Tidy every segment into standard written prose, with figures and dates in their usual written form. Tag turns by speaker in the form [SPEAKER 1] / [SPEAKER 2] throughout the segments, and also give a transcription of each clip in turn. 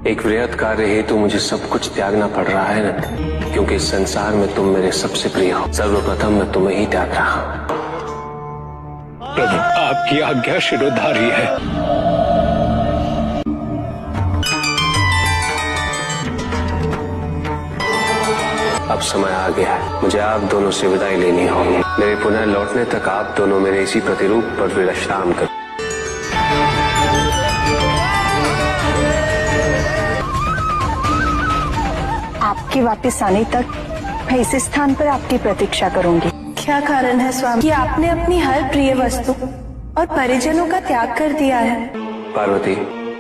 [SPEAKER 1] एक वृहद कार्य हेतु मुझे सब कुछ त्यागना पड़ रहा है न, क्योंकि इस संसार में तुम मेरे सबसे प्रिय हो। सर्वप्रथम मैं तुम्हें ही त्याग रहा हूँ।
[SPEAKER 2] प्रभु, आपकी आज्ञा शिरोधारी है।
[SPEAKER 1] अब समय आ गया है, मुझे आप दोनों से विदाई लेनी होगी। मेरे पुनः लौटने तक आप दोनों मेरे इसी प्रतिरूप पर विश्राम करो।
[SPEAKER 3] आपके वापस आने तक मैं इस स्थान पर आपकी प्रतीक्षा करूंगी।
[SPEAKER 4] क्या कारण है स्वामी कि आपने अपनी हर प्रिय वस्तु और परिजनों का त्याग कर दिया है?
[SPEAKER 1] पार्वती,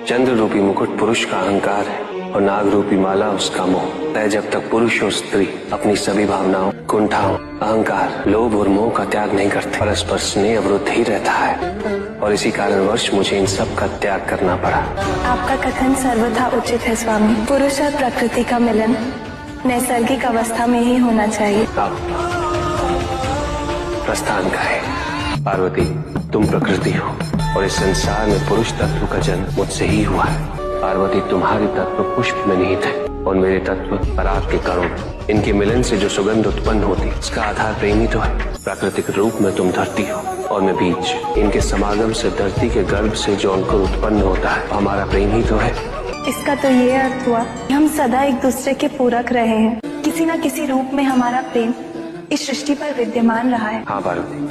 [SPEAKER 1] चंद्र रूपी मुकुट पुरुष का अहंकार है और नाग रूपी माला उसका मोह है। जब तक पुरुष और स्त्री अपनी सभी भावनाओं, कुंठाओं, अहंकार, लोभ और मोह का त्याग नहीं करते, परस्पर स्नेह अवरुद्ध ही रहता है और इसी कारणवश मुझे इन सब का त्याग करना पड़ा।
[SPEAKER 4] आपका कथन सर्वथा उचित है स्वामी। पुरुष और प्रकृति का मिलन नैसर्गिक अवस्था में ही होना चाहिए।
[SPEAKER 1] अब प्रस्थान का है। पार्वती, तुम प्रकृति हो और इस संसार में पुरुष तत्व का जन्म मुझसे ही हुआ है। पार्वती, तुम्हारे तत्व पुष्प में निहित है और मेरे तत्व पराग के कणों में। इनके मिलन से जो सुगंध उत्पन्न होती, इसका आधार प्रेम ही तो है। प्राकृतिक रूप में तुम धरती हो और मैं बीज। इनके समागम से धरती के गर्भ से जो अंकुर उत्पन्न होता है, हमारा प्रेम ही तो है।
[SPEAKER 4] इसका तो ये अर्थ हुआ कि हम सदा एक दूसरे के पूरक रहे हैं। किसी न किसी रूप में हमारा प्रेम इस सृष्टि पर विद्यमान रहा है।
[SPEAKER 1] हाँ पार्वती।